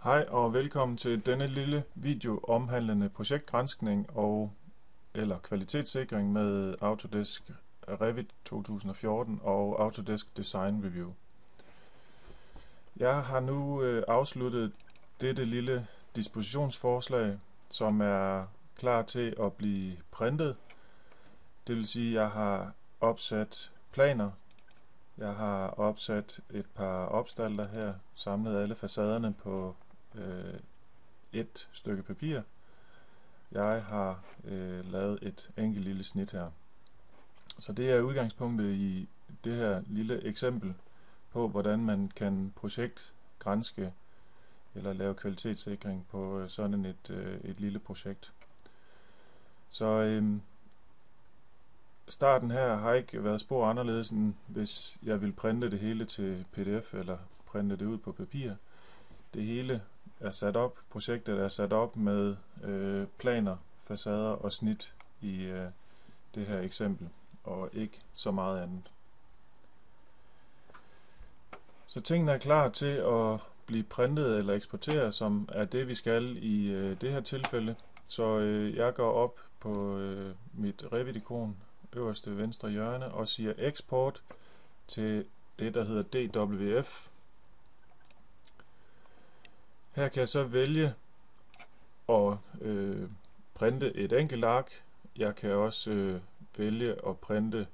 Hej og velkommen til denne lille video omhandlende projektgranskning eller kvalitetssikring med Autodesk Revit 2014 og Autodesk Design Review. Jeg har nu afsluttet dette lille dispositionsforslag, som er klar til at blive printet. Det vil sige, at jeg har opsat planer. Jeg har opsat et par opstalter her, samlet alle facaderne på et stykke papir. Jeg har lavet et enkelt lille snit her. Så det er udgangspunktet i det her lille eksempel på, hvordan man kan projektgranske eller lave kvalitetssikring på sådan et lille projekt. Så starten her har ikke været spor anderledes, end hvis jeg vil printe det hele til PDF eller printe det ud på papir. Det hele er sat op, projektet er sat op med planer, facader og snit i det her eksempel, og ikke så meget andet. Så tingene er klar til at blive printet eller eksporteret, som er det vi skal i det her tilfælde. Så jeg går op på mit Revit-ikon, øverste venstre hjørne, og siger eksport til det der hedder DWF. Her kan jeg så vælge at printe et enkelt ark. Jeg kan også vælge at printe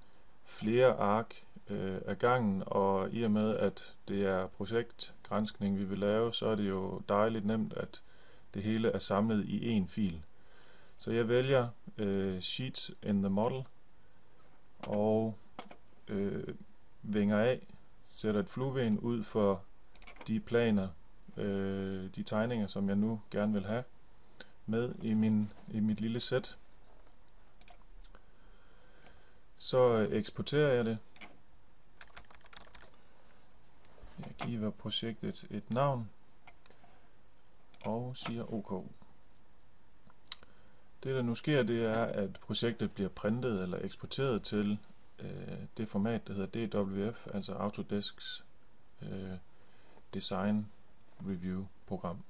flere ark ad gangen, og i og med at det er projektgranskning vi vil lave, så er det jo dejligt nemt, at det hele er samlet i en fil. Så jeg vælger Sheets in the Model og vinger af, sætter et flueben ud for de planer, de tegninger, som jeg nu gerne vil have med i mit lille sæt. Så eksporterer jeg det. Jeg giver projektet et navn og siger OK. Det der nu sker, det er, at projektet bliver printet eller eksporteret til det format, der hedder DWF, altså Autodesks Design Review program.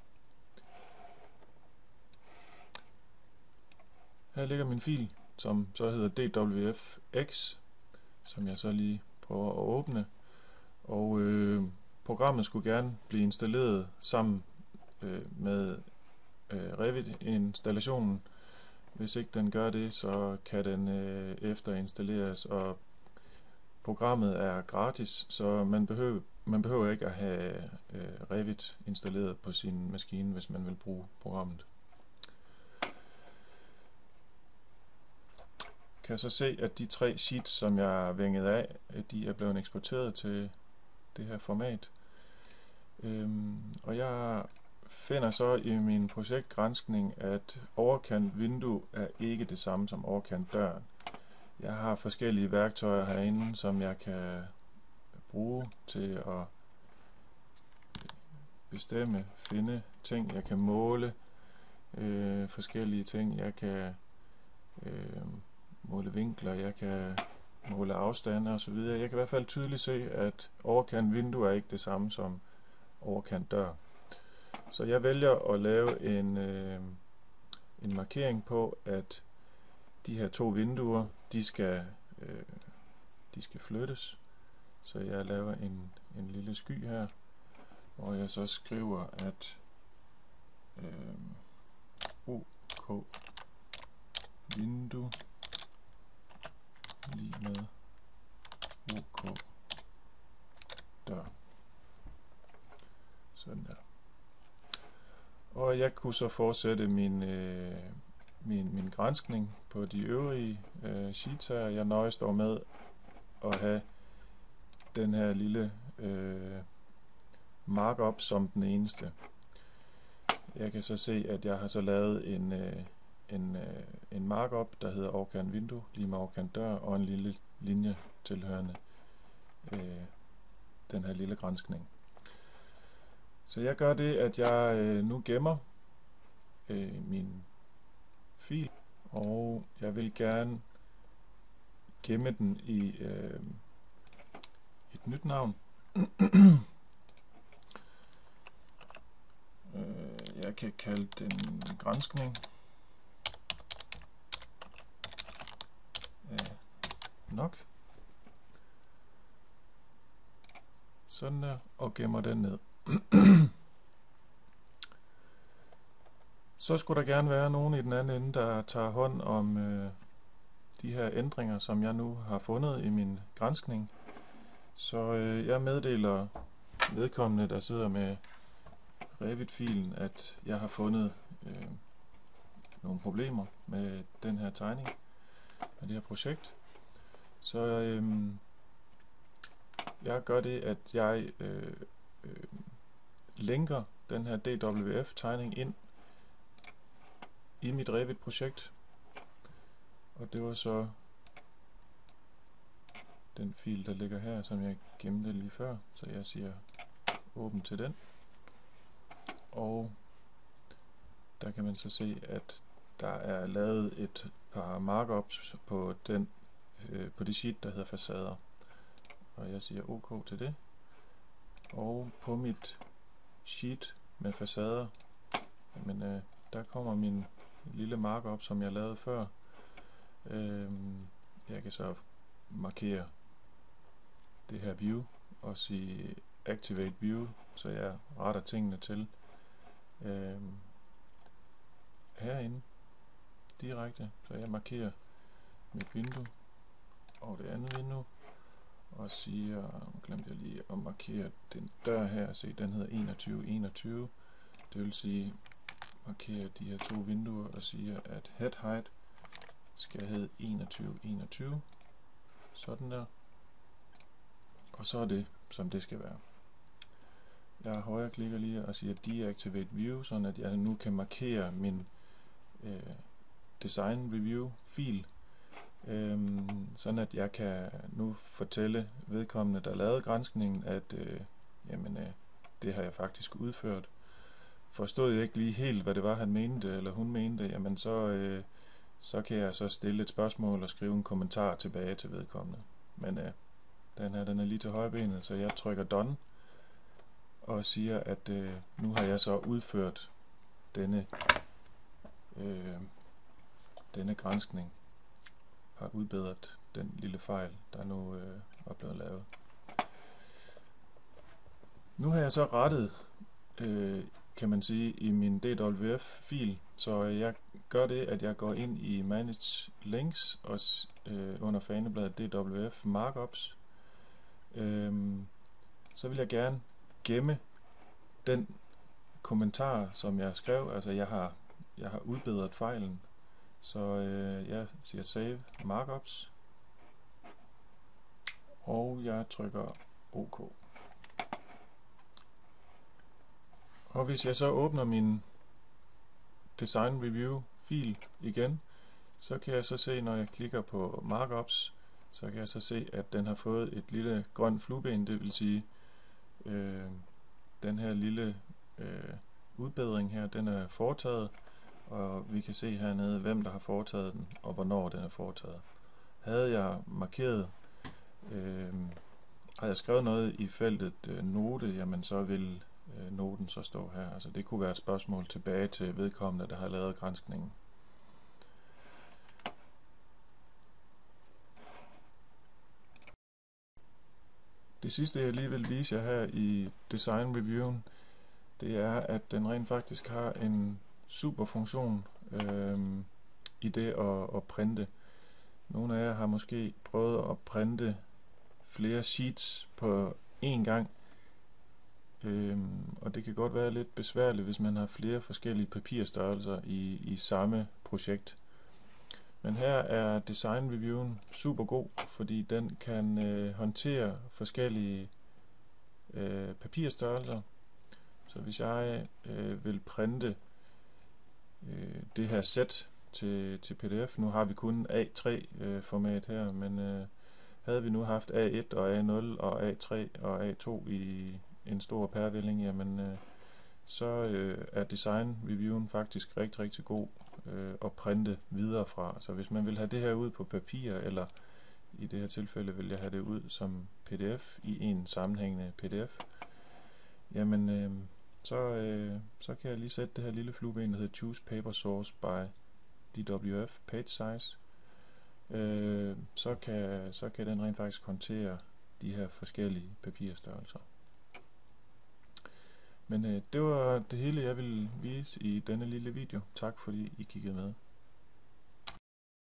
Her ligger min fil, som så hedder DWFX, som jeg så lige prøver at åbne. Og programmet skulle gerne blive installeret sammen med Revit-installationen. Hvis ikke den gør det, så kan den efterinstalleres, og programmet er gratis, så man behøver ikke at have Revit installeret på sin maskine, hvis man vil bruge programmet. Kan så se, at de 3 sheets, som jeg er vinget af, de er blevet eksporteret til det her format. Og jeg finder så i min projektgranskning, at overkant vindue er ikke det samme som overkant døren. Jeg har forskellige værktøjer herinde, som jeg kan bruge til at bestemme, finde ting. Jeg kan måle forskellige ting. Jeg kan måle vinkler, jeg kan måle afstande osv. Jeg kan i hvert fald tydeligt se, at overkant vindue er ikke det samme som overkant dør. Så jeg vælger at lave en markering på, at de her 2 vinduer, de skal flyttes. Så jeg laver en lille sky her, hvor jeg så skriver, at OK vindue lige med OK dør. Sådan der. Og jeg kunne så fortsætte min granskning på de øvrige sheets her. Jeg nøjes dog med at have den her lille markup som den eneste. Jeg kan så se, at jeg har så lavet en markup, der hedder overkant vindue lige med overkant dør, og en lille linje tilhørende den her lille granskning. Så jeg gør det, at jeg nu gemmer min fil, og jeg vil gerne gemme den i et nyt navn. Jeg kan kalde den granskning af nok. Sådan der, og gemmer den ned. Så skulle der gerne være nogen i den anden ende, der tager hånd om de her ændringer, som jeg nu har fundet i min granskning. Så jeg meddeler vedkommende, der sidder med Revit-filen, at jeg har fundet nogle problemer med den her tegning, med det her projekt. Så jeg gør det, at jeg linker den her DWF-tegning ind i mit Revit-projekt. Og det var så den fil, der ligger her, som jeg gemte lige før. Så jeg siger åbn til den. Og der kan man så se, at der er lavet et par markups på på det sheet, der hedder facader. Og jeg siger OK til det. Og på mit sheet med facader, men der kommer min lille markup, som jeg lavede før. Jeg kan så markere det her view og sige activate view, så jeg retter tingene til herinde direkte. Så jeg markerer mit vindue og det andet vindue og siger, glemte jeg lige at markere den dør her, se den hedder 2121. Det vil sige markere de her to vinduer og siger, at head height skal hedde 2121. Sådan der. Og så er det, som det skal være. Jeg højre klikker lige og siger deactivate view, sådan at jeg nu kan markere min design review fil, sådan at jeg kan nu fortælle vedkommende, der lavede granskningen, at det har jeg faktisk udført. Forstod jeg ikke lige helt, hvad det var, han mente, eller hun mente, jamen så kan jeg så stille et spørgsmål og skrive en kommentar tilbage til vedkommende. Men den er lige til højre benet, så jeg trykker done og siger, at nu har jeg så udført denne granskning, har udbedret den lille fejl, der nu var blevet lavet. Nu har jeg så rettet, kan man sige, i min DWF-fil, så jeg gør det, at jeg går ind i Manage Links og under fanebladet DWF Markups. Så vil jeg gerne gemme den kommentar, som jeg skrev. Altså jeg har udbedret fejlen, så jeg siger Save Markups, og jeg trykker OK. Og hvis jeg så åbner min Design Review fil igen, så kan jeg så se, når jeg klikker på Markups, så kan jeg så se, at den har fået et lille grønt flueben, det vil sige, den her lille udbedring her, den er foretaget, og vi kan se hernede, hvem der har foretaget den, og hvornår den er foretaget. Havde jeg markeret, har jeg skrevet noget i feltet note, jamen så vil noten så stå her. Altså det kunne være et spørgsmål tilbage til vedkommende, der har lavet granskningen. Det sidste, jeg lige vil vise jer her i Design Reviewen, det er, at den rent faktisk har en super funktion i det at printe. Nogle af jer har måske prøvet at printe flere sheets på én gang, og det kan godt være lidt besværligt, hvis man har flere forskellige papirstørrelser i samme projekt. Men her er Design Reviewen super god, fordi den kan håndtere forskellige papirstørrelser. Så hvis jeg vil printe det her sæt til PDF, nu har vi kun A3 format her, men havde vi nu haft A1 og A0 og A3 og A2 i en stor pærevælling, jamen så er Design Reviewen faktisk rigtig, rigtig god at printe videre fra. Så hvis man vil have det her ud på papir, eller i det her tilfælde vil jeg have det ud som PDF i en sammenhængende PDF, jamen så kan jeg lige sætte det her lille flueben, der hedder Choose Paper Source by DWF Page Size. Så kan den rent faktisk håndtere de her forskellige papirstørrelser. Men det var det hele, jeg ville vise i denne lille video. Tak fordi I kiggede med.